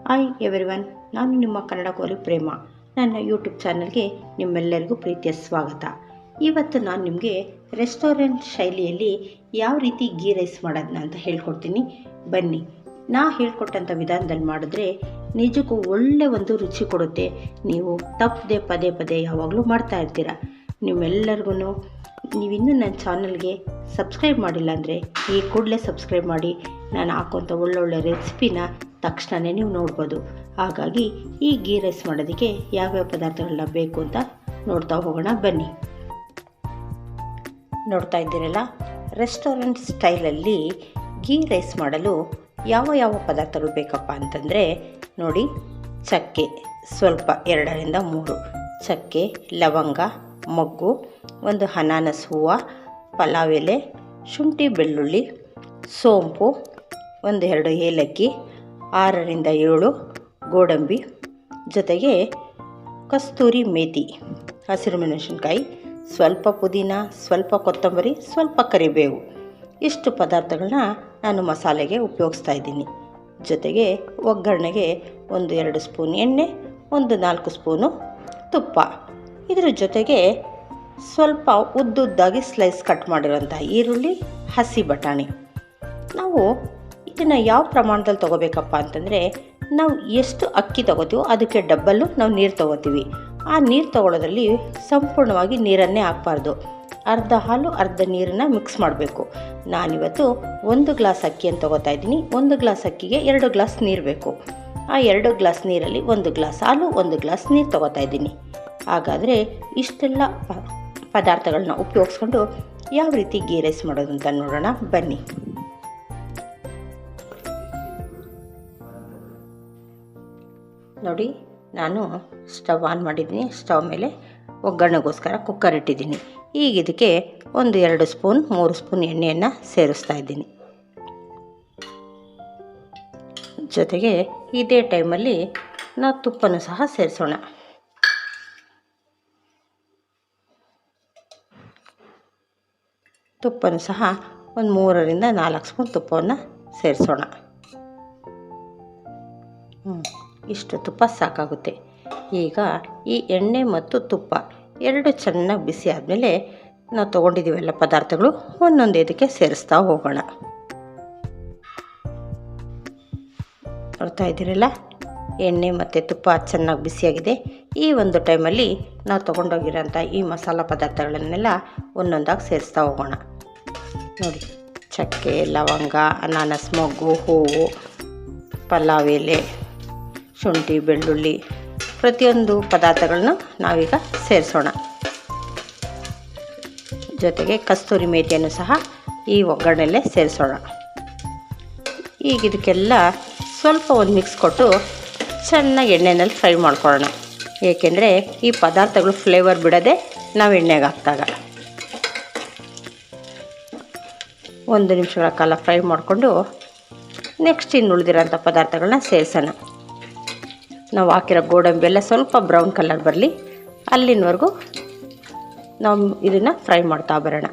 Hi everyone, ನಾನು ನಿಮ್ಮ ಕನ್ನಡ ಕೋರಿ ಪ್ರೇಮ. ನನ್ನ ಯೂಟ್ಯೂಬ್ ಚಾನಲ್ಗೆ ನಿಮ್ಮೆಲ್ಲರಿಗೂ ಪ್ರೀತಿಯ ಸ್ವಾಗತ. ಇವತ್ತು ನಾನು ನಿಮಗೆ ರೆಸ್ಟೋರೆಂಟ್ ಶೈಲಿಯಲ್ಲಿ ಯಾವ ರೀತಿ ಗೀ ರೈಸ್ ಮಾಡೋದನ್ನ ಅಂತ ಹೇಳ್ಕೊಡ್ತೀನಿ. ಬನ್ನಿ, ನಾ ಹೇಳ್ಕೊಟ್ಟಂಥ ವಿಧಾನದಲ್ಲಿ ಮಾಡಿದ್ರೆ ನಿಜಕ್ಕೂ ಒಳ್ಳೆ ಒಂದು ರುಚಿ ಕೊಡುತ್ತೆ. ನೀವು ತಪ್ಪದೆ ಪದೇ ಪದೇ ಯಾವಾಗಲೂ ಮಾಡ್ತಾ ಇರ್ತೀರ. ನಿಮ್ಮೆಲ್ಲರಿಗೂ ನೀವಿನ್ನೂ ನನ್ನ ಚಾನಲ್ಗೆ ಸಬ್ಸ್ಕ್ರೈಬ್ ಮಾಡಿಲ್ಲ ಅಂದರೆ ಈ ಕೂಡಲೇ ಸಬ್ಸ್ಕ್ರೈಬ್ ಮಾಡಿ. ನಾನು ಹಾಕೋಂಥ ಒಳ್ಳೊಳ್ಳೆ ರೆಸಿಪಿನ ತಕ್ಷಣವೇ ನೀವು ನೋಡ್ಬೋದು. ಹಾಗಾಗಿ ಈ ಗೀ ರೈಸ್ ಮಾಡೋದಕ್ಕೆ ಯಾವ್ಯಾವ ಪದಾರ್ಥಗಳನ್ನ ಬೇಕು ಅಂತ ನೋಡ್ತಾ ಹೋಗೋಣ ಬನ್ನಿ. ನೋಡ್ತಾ ಇದ್ದೀರಲ್ಲ, ರೆಸ್ಟೋರೆಂಟ್ ಸ್ಟೈಲಲ್ಲಿ ಗೀ ರೈಸ್ ಮಾಡಲು ಯಾವ ಪದಾರ್ಥಗಳು ಬೇಕಪ್ಪ ಅಂತಂದರೆ ನೋಡಿ, ಚಕ್ಕೆ ಸ್ವಲ್ಪ 2ರಿಂದ 3 ಚಕ್ಕೆ, ಲವಂಗ, ಮೊಗ್ಗು, ಒಂದು ಅನಾನಸ್ ಹೂವು, ಪಲಾವ್ ಎಲೆ, ಶುಂಠಿ ಬೆಳ್ಳುಳ್ಳಿ, ಸೋಂಪು, 1-2 ಏಲಕ್ಕಿ, 6ರಿಂದ 7 ಗೋಡಂಬಿ, ಜೊತೆಗೆ ಕಸ್ತೂರಿ ಮೇಥಿ, ಹಸಿರು ಮೆಣಸಿನ್ಕಾಯಿ, ಸ್ವಲ್ಪ ಪುದೀನ, ಸ್ವಲ್ಪ ಕೊತ್ತಂಬರಿ, ಸ್ವಲ್ಪ ಕರಿಬೇವು. ಇಷ್ಟು ಪದಾರ್ಥಗಳನ್ನ ನಾನು ಮಸಾಲೆಗೆ ಉಪಯೋಗಿಸ್ತಾ ಇದ್ದೀನಿ. ಜೊತೆಗೆ ಒಗ್ಗರಣೆಗೆ 1-2 ಸ್ಪೂನ್ ಎಣ್ಣೆ, 1-4 ಸ್ಪೂನು ತುಪ್ಪ. ಇದರ ಜೊತೆಗೆ ಸ್ವಲ್ಪ ಉದ್ದುದ್ದಾಗಿ ಸ್ಲೈಸ್ ಕಟ್ ಮಾಡಿರೋಂಥ ಈರುಳ್ಳಿ, ಹಸಿ ಬಟಾಣಿ. ನಾವು ಇದನ್ನು ಯಾವ ಪ್ರಮಾಣದಲ್ಲಿ ತೊಗೋಬೇಕಪ್ಪ ಅಂತಂದರೆ, ನಾವು ಎಷ್ಟು ಅಕ್ಕಿ ತೊಗೋತೀವೋ ಅದಕ್ಕೆ ಡಬ್ಬಲ್ಲು ನಾವು ನೀರು ತೊಗೋತೀವಿ. ಆ ನೀರು ತೊಗೊಳೋದ್ರಲ್ಲಿ ಸಂಪೂರ್ಣವಾಗಿ ನೀರನ್ನೇ ಹಾಕಬಾರ್ದು. ಅರ್ಧ ಹಾಲು ಅರ್ಧ ನೀರನ್ನು ಮಿಕ್ಸ್ ಮಾಡಬೇಕು. ನಾನಿವತ್ತು 1 ಗ್ಲಾಸ್ ಅಕ್ಕಿಯನ್ನು ತೊಗೋತಾ ಇದ್ದೀನಿ. 1 ಗ್ಲಾಸ್ ಅಕ್ಕಿಗೆ 2 ಗ್ಲಾಸ್ ನೀರು ಬೇಕು. ಆ 2 ಗ್ಲಾಸ್ ನೀರಲ್ಲಿ 1 ಗ್ಲಾಸ್ ಹಾಲು, 1 ಗ್ಲಾಸ್ ನೀರು ತೊಗೋತಾ ಇದ್ದೀನಿ. ಹಾಗಾದರೆ ಇಷ್ಟೆಲ್ಲ ಪದಾರ್ಥಗಳನ್ನ ಉಪಯೋಗಿಸ್ಕೊಂಡು ಯಾವ ರೀತಿ ಗೀ ರೈಸ್ ಮಾಡೋದು ಅಂತ ನೋಡೋಣ ಬನ್ನಿ. ನೋಡಿ, ನಾನು ಸ್ಟವ್ ಆನ್ ಮಾಡಿದ್ದೀನಿ. ಸ್ಟವ್ ಮೇಲೆ ಒಗ್ಗರಣೆಗೋಸ್ಕರ ಕುಕ್ಕರ್ ಇಟ್ಟಿದ್ದೀನಿ. ಈಗ ಇದಕ್ಕೆ 1-2 ಸ್ಪೂನ್ 3 ಸ್ಪೂನ್ ಎಣ್ಣೆಯನ್ನು ಸೇರಿಸ್ತಾ ಇದ್ದೀನಿ. ಜೊತೆಗೆ ಇದೇ ಟೈಮಲ್ಲಿ ನಾವು ತುಪ್ಪನೂ ಸಹ ಸೇರಿಸೋಣ. ತುಪ್ಪನೂ ಸಹ 3ರಿಂದ 4 ಸ್ಪೂನ್ ತುಪ್ಪವನ್ನು ಸೇರಿಸೋಣ. ಇಷ್ಟು ತುಪ್ಪ ಸಾಕಾಗುತ್ತೆ. ಈಗ ಈ ಎಣ್ಣೆ ಮತ್ತು ತುಪ್ಪ 2 ಚೆನ್ನಾಗಿ ಬಿಸಿ ಆದಮೇಲೆ ನಾವು ತೊಗೊಂಡಿದ್ದೀವೆಲ್ಲ ಪದಾರ್ಥಗಳು ಒಂದೊಂದು ಇದಕ್ಕೆ ಸೇರಿಸ್ತಾ ಹೋಗೋಣ. ನೋಡ್ತಾ ಇದ್ದೀರಲ್ಲ, ಎಣ್ಣೆ ಮತ್ತು ತುಪ್ಪ ಚೆನ್ನಾಗಿ ಬಿಸಿಯಾಗಿದೆ. ಈ ಒಂದು ಟೈಮಲ್ಲಿ ನಾವು ತೊಗೊಂಡೋಗಿರೋಂಥ ಈ ಮಸಾಲ ಪದಾರ್ಥಗಳನ್ನೆಲ್ಲ ಒಂದೊಂದಾಗಿ ಸೇರಿಸ್ತಾ ಹೋಗೋಣ. ನೋಡಿ, ಚಕ್ಕೆ, ಲವಂಗ, ಅನಾನಸ್, ಮೊಗ್ಗು, ಹೂವು, ಪಲಾವ್ ಎಲೆ, ಶುಂಠಿ ಬೆಳ್ಳುಳ್ಳಿ, ಪ್ರತಿಯೊಂದು ಪದಾರ್ಥಗಳನ್ನ ನಾವೀಗ ಸೇರಿಸೋಣ. ಜೊತೆಗೆ ಕಸ್ತೂರಿ ಮೇಥಿಯನ್ನು ಸಹ ಈ ಒಗ್ಗರಣೆಯಲ್ಲೇ ಸೇರಿಸೋಣ. ಈಗ ಇದಕ್ಕೆಲ್ಲ ಸ್ವಲ್ಪ ಒಂದು ಮಿಕ್ಸ್ ಕೊಟ್ಟು ಚೆನ್ನಾಗಿ ಎಣ್ಣೆಯಲ್ಲಿ ಫ್ರೈ ಮಾಡ್ಕೊಳ್ಳೋಣ. ಏಕೆಂದರೆ ಈ ಪದಾರ್ಥಗಳು ಫ್ಲೇವರ್ ಬಿಡೋದೆ ನಾವು ಎಣ್ಣೆಗೆ ಹಾಕಿದಾಗ. 1 ನಿಮಿಷಗಳ ಕಾಲ ಫ್ರೈ ಮಾಡಿಕೊಂಡು ನೆಕ್ಸ್ಟ್ ಇನ್ನು ಉಳಿದಿರೋಂಥ ಪದಾರ್ಥಗಳನ್ನ ಸೇರಿಸೋಣ. ನಾವು ಹಾಕಿರೋ ಗೋಡಂಬಿ ಎಲ್ಲ ಸ್ವಲ್ಪ ಬ್ರೌನ್ ಕಲರ್ ಬರಲಿ, ಅಲ್ಲಿನವರೆಗೂ ನಾವು ಇದನ್ನು ಫ್ರೈ ಮಾಡ್ತಾ ಬರೋಣ.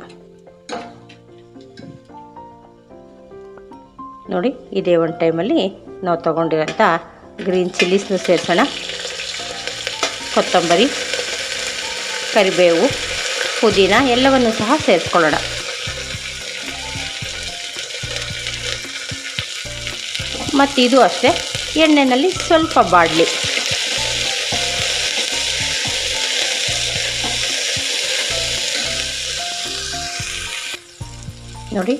ನೋಡಿ, ಇದೇ ಒಂದು ಟೈಮಲ್ಲಿ ನಾವು ತೊಗೊಂಡಿರೋಂಥ ಗ್ರೀನ್ ಚಿಲ್ಲೀಸ್ನ ಸೇರಿಸೋಣ. ಕೊತ್ತಂಬರಿ, ಕರಿಬೇವು, ಪುದೀನ ಎಲ್ಲವನ್ನು ಸಹ ಸೇರಿಸ್ಕೊಳ್ಳೋಣ. ಮತ್ತು ಇದು ಅಷ್ಟೇ, ಎಣ್ಣೆಯಲ್ಲಿ ಸ್ವಲ್ಪ ಬಾಡಲಿ. ನೋಡಿ,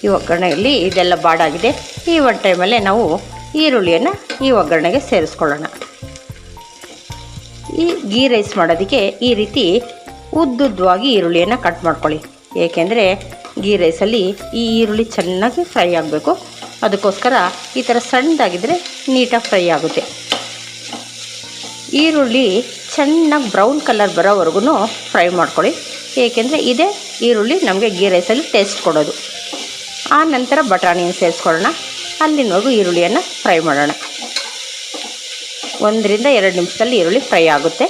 ಈ ಒಗ್ಗರಣೆಯಲ್ಲಿ ಇದೆಲ್ಲ ಬಾಡಾಗಿದೆ. ಈ ಒಂದು ಟೈಮಲ್ಲೇ ನಾವು ಈರುಳ್ಳಿಯನ್ನು ಈ ಒಗ್ಗರಣೆಗೆ ಸೇರಿಸ್ಕೊಳ್ಳೋಣ. ಈ ಗೀ ರೈಸ್ ಮಾಡೋದಕ್ಕೆ ಈ ರೀತಿ ಉದ್ದುದ್ದವಾಗಿ ಈರುಳ್ಳಿಯನ್ನು ಕಟ್ ಮಾಡ್ಕೊಳ್ಳಿ. ಏಕೆಂದರೆ ಗೀ ರೈಸಲ್ಲಿ ಈ ಈರುಳ್ಳಿ ಚೆನ್ನಾಗಿ ಫ್ರೈ ಆಗಬೇಕು. ಅದಕ್ಕೋಸ್ಕರ ಈ ಥರ ಸಣ್ಣದಾಗಿದ್ದರೆ ನೀಟಾಗಿ ಫ್ರೈ ಆಗುತ್ತೆ. ಈರುಳ್ಳಿ ಚೆನ್ನಾಗಿ ಬ್ರೌನ್ ಕಲರ್ ಬರೋವರೆಗೂ ಫ್ರೈ ಮಾಡ್ಕೊಳ್ಳಿ. ಏಕೆಂದರೆ ಇದೇ ಈರುಳ್ಳಿ ನಮಗೆ ಗೀ ರೈಸಲ್ಲಿ ಟೇಸ್ಟ್ ಕೊಡೋದು. ಆ ನಂತರ ಬಟಾಣಿಯನ್ನು ಸೇರಿಸ್ಕೊಳ್ಳೋಣ. ಅಲ್ಲಿನವರೆಗೂ ಈರುಳ್ಳಿಯನ್ನು ಫ್ರೈ ಮಾಡೋಣ. 1ರಿಂದ 2 ನಿಮಿಷದಲ್ಲಿ ಈರುಳ್ಳಿ ಫ್ರೈ ಆಗುತ್ತೆ.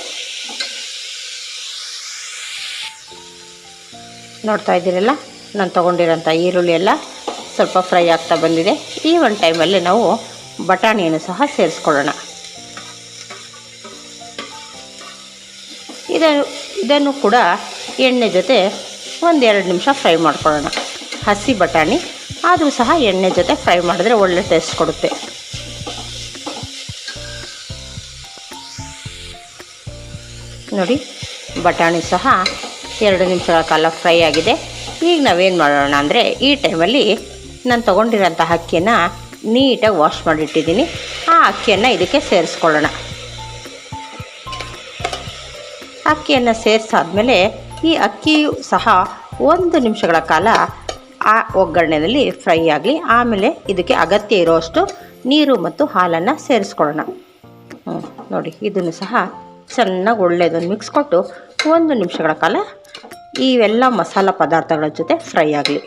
ನೋಡ್ತಾ ಇದ್ದೀರಲ್ಲ, ನಾನು ತೊಗೊಂಡಿರೋಂಥ ಈರುಳ್ಳಿ ಎಲ್ಲ ಸ್ವಲ್ಪ ಫ್ರೈ ಆಗ್ತಾ ಬಂದಿದೆ. ಈ ಒಂದು ಟೈಮಲ್ಲಿ ನಾವು ಬಟಾಣಿಯನ್ನು ಸಹ ಸೇರಿಸ್ಕೊಳ್ಳೋಣ. ಇದನ್ನು ಕೂಡ ಎಣ್ಣೆ ಜೊತೆ 1-2 ನಿಮಿಷ ಫ್ರೈ ಮಾಡ್ಕೊಳ್ಳೋಣ. ಹಸಿ ಬಟಾಣಿ ಆದರೂ ಸಹ ಎಣ್ಣೆ ಜೊತೆ ಫ್ರೈ ಮಾಡಿದ್ರೆ ಒಳ್ಳೆ ಟೇಸ್ಟ್ ಕೊಡುತ್ತೆ. ನೋಡಿ, ಬಟಾಣಿ ಸಹ 2 ನಿಮಿಷಗಳ ಕಾಲ ಫ್ರೈ ಆಗಿದೆ. ಈಗ ನಾವೇನು ಮಾಡೋಣ ಅಂದರೆ, ಈ ಟೈಮಲ್ಲಿ ನಾನು ತೊಗೊಂಡಿರೋಂಥ ಅಕ್ಕಿಯನ್ನು ನೀಟಾಗಿ ವಾಶ್ ಮಾಡಿಟ್ಟಿದ್ದೀನಿ. ಆ ಅಕ್ಕಿಯನ್ನು ಇದಕ್ಕೆ ಸೇರಿಸ್ಕೊಳ್ಳೋಣ. ಅಕ್ಕಿಯನ್ನು ಸೇರಿಸಾದ್ಮೇಲೆ ಈ ಅಕ್ಕಿಯು ಸಹ 1 ನಿಮಿಷಗಳ ಕಾಲ ಆ ಒಗ್ಗರಣೆಯಲ್ಲಿ ಫ್ರೈ ಆಗಲಿ. ಆಮೇಲೆ ಇದಕ್ಕೆ ಅಗತ್ಯ ಇರೋಷ್ಟು ನೀರು ಮತ್ತು ಹಾಲನ್ನು ಸೇರಿಸ್ಕೊಳ್ಳೋಣ. ನೋಡಿ, ಇದನ್ನು ಸಹ ಚೆನ್ನಾಗಿ ಒಳ್ಳೆಯದನ್ನು ಮಿಕ್ಸ್ ಕೊಟ್ಟು 1 ನಿಮಿಷಗಳ ಕಾಲ ಇವೆಲ್ಲ ಮಸಾಲ ಪದಾರ್ಥಗಳ ಜೊತೆ ಫ್ರೈ ಆಗಲಿ.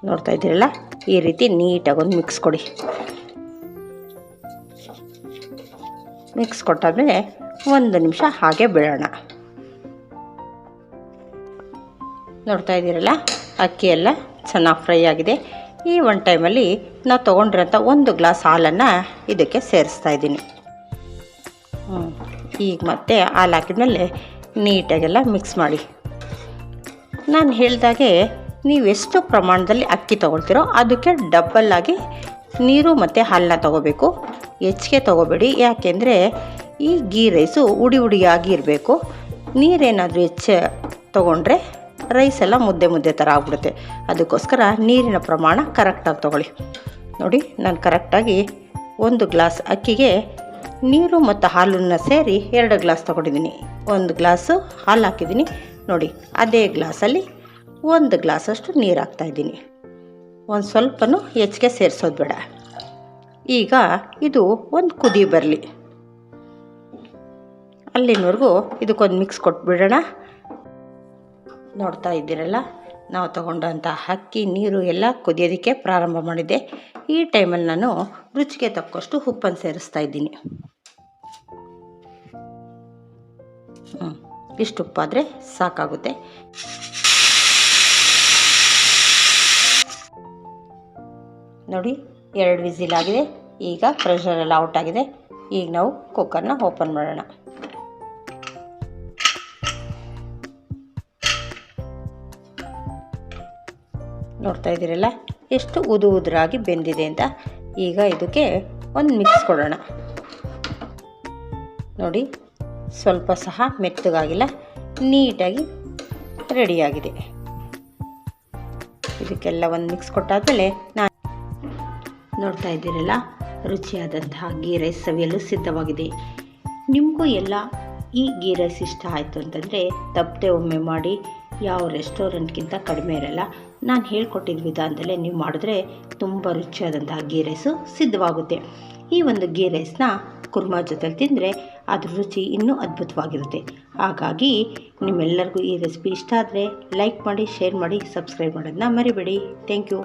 ನೋಡ್ತಾ ಇದ್ದೀರಲ್ಲ, ಈ ರೀತಿ ನೀಟಾಗಿ ಒಂದು ಮಿಕ್ಸ್ ಕೊಡಿ. ಮಿಕ್ಸ್ ಕೊಟ್ಟಾದ್ಮೇಲೆ 1 ನಿಮಿಷ ಹಾಗೆ ಬಿಡೋಣ. ನೋಡ್ತಾ ಇದ್ದೀರಲ್ಲ, ಅಕ್ಕಿ ಎಲ್ಲ ಚೆನ್ನಾಗಿ ಫ್ರೈ ಆಗಿದೆ. ಈ ಒಂದು ಟೈಮಲ್ಲಿ ನಾವು ತೊಗೊಂಡಿರೋಂಥ 1 ಗ್ಲಾಸ್ ಹಾಲನ್ನು ಇದಕ್ಕೆ ಸೇರಿಸ್ತಾ ಇದ್ದೀನಿ. ಈಗ ಮತ್ತೆ ಹಾಲು ಹಾಕಿದ್ಮೇಲೆ ನೀಟಾಗೆಲ್ಲ ಮಿಕ್ಸ್ ಮಾಡಿ. ನಾನು ಹೇಳಿದಾಗೆ ನೀವೆಷ್ಟು ಪ್ರಮಾಣದಲ್ಲಿ ಅಕ್ಕಿ ತೊಗೊಳ್ತೀರೋ ಅದಕ್ಕೆ ಡಬ್ಬಲ್ಲಾಗಿ ನೀರು ಮತ್ತು ಹಾಲನ್ನ ತೊಗೋಬೇಕು. ಹೆಚ್ಚಿಗೆ ತೊಗೋಬೇಡಿ, ಯಾಕೆಂದರೆ ಈ ಗೀ ರೈಸು ಉಡಿಯಾಗಿ ಇರಬೇಕು. ನೀರೇನಾದರೂ ತೊಗೊಂಡ್ರೆ ರೈಸ್ ಎಲ್ಲ ಮುದ್ದೆ ಥರ ಆಗ್ಬಿಡುತ್ತೆ. ಅದಕ್ಕೋಸ್ಕರ ನೀರಿನ ಪ್ರಮಾಣ ಕರೆಕ್ಟಾಗಿ ತೊಗೊಳ್ಳಿ. ನೋಡಿ, ನಾನು ಕರೆಕ್ಟಾಗಿ 1 ಗ್ಲಾಸ್ ಅಕ್ಕಿಗೆ ನೀರು ಮತ್ತು ಹಾಲನ್ನು ಸೇರಿ 2 ಗ್ಲಾಸ್ ತೊಗೊಂಡಿದ್ದೀನಿ. 1 ಗ್ಲಾಸು ಹಾಲು ಹಾಕಿದ್ದೀನಿ. ನೋಡಿ, ಅದೇ ಗ್ಲಾಸಲ್ಲಿ 1 ಗ್ಲಾಸಷ್ಟು ನೀರು ಹಾಕ್ತಾಯಿದ್ದೀನಿ. ಒಂದು ಸ್ವಲ್ಪನೂ ಹೆಚ್ಚಿಗೆ ಸೇರಿಸೋದು ಬೇಡ. ಈಗ ಇದು ಒಂದು ಕುದಿ ಬರಲಿ. ಅಲ್ಲಿನವರೆಗೂ ಇದಕ್ಕೊಂದು ಮಿಕ್ಸ್ ಕೊಟ್ಬಿಡೋಣ. ನೋಡ್ತಾ ಇದ್ದೀರಲ್ಲ, ನಾವು ತೊಗೊಂಡಂಥ ಅಕ್ಕಿ ನೀರು ಎಲ್ಲ ಕುದಿಯೋದಕ್ಕೆ ಪ್ರಾರಂಭ ಮಾಡಿದ್ದೆ. ಈ ಟೈಮಲ್ಲಿ ನಾನು ರುಚಿಗೆ ತಕ್ಕಷ್ಟು ಉಪ್ಪನ್ನು ಸೇರಿಸ್ತಾ ಇದ್ದೀನಿ. ಇಷ್ಟು ಉಪ್ಪಾದರೆ ಸಾಕಾಗುತ್ತೆ. ನೋಡಿ, 2 ವಿಸಿಲ್ ಆಗಿದೆ. ಈಗ ಪ್ರೆಷರ್ ಎಲ್ಲ ಔಟ್ ಆಗಿದೆ. ಈಗ ನಾವು ಕುಕ್ಕರ್ನ ಓಪನ್ ಮಾಡೋಣ. ನೋಡ್ತಾ ಇದ್ದೀರಲ್ಲ, ಎಷ್ಟು ಉದುರಾಗಿ ಬೆಂದಿದೆ ಅಂತ. ಈಗ ಇದಕ್ಕೆ ಒಂದು ಮಿಕ್ಸ್ ಕೊಡೋಣ. ನೋಡಿ, ಸ್ವಲ್ಪ ಸಹ ಮೆತ್ತಗಾಗಿಲ್ಲ, ನೀಟಾಗಿ ರೆಡಿಯಾಗಿದೆ. ಇದಕ್ಕೆಲ್ಲ ಒಂದು ಮಿಕ್ಸ್ ಕೊಟ್ಟಾದಮೇಲೆ ನಾನು ನೋಡ್ತಾ ಇದ್ದೀರಲ್ಲ, ರುಚಿಯಾದಂತಹ ಗೀ ರೈಸ್ ಸವಿಯಲು ಸಿದ್ಧವಾಗಿದೆ. ನಿಮಗೂ ಎಲ್ಲ ಈ ಗೀ ರೈಸ್ ಇಷ್ಟ ಆಯಿತು ಅಂತಂದರೆ ತಪ್ಪದೆ ಒಮ್ಮೆ ಮಾಡಿ. ಯಾವ ರೆಸ್ಟೋರೆಂಟ್ಗಿಂತ ಕಡಿಮೆ ಇರಲ್ಲ. ನಾನು ಹೇಳ್ಕೊಟ್ಟಿದ್ದ ವಿಧಾನದಲ್ಲೇ ನೀವು ಮಾಡಿದ್ರೆ ತುಂಬ ರುಚಿಯಾದಂತಹ ಗೀ ರೈಸು ಸಿದ್ಧವಾಗುತ್ತೆ. ಈ ಒಂದು ಗೀ ರೈಸ್ನ ಕುರ್ಮಾ ಜೊತೆಲಿ ತಿಂದರೆ ಅದ್ರ ರುಚಿ ಇನ್ನೂ ಅದ್ಭುತವಾಗಿರುತ್ತೆ. ಹಾಗಾಗಿ ನಿಮ್ಮೆಲ್ಲರಿಗೂ ಈ ರೆಸಿಪಿ ಇಷ್ಟ ಆದರೆ ಲೈಕ್ ಮಾಡಿ, ಶೇರ್ ಮಾಡಿ, ಸಬ್ಸ್ಕ್ರೈಬ್ ಮಾಡೋದನ್ನ ಮರಿಬೇಡಿ. Thank you.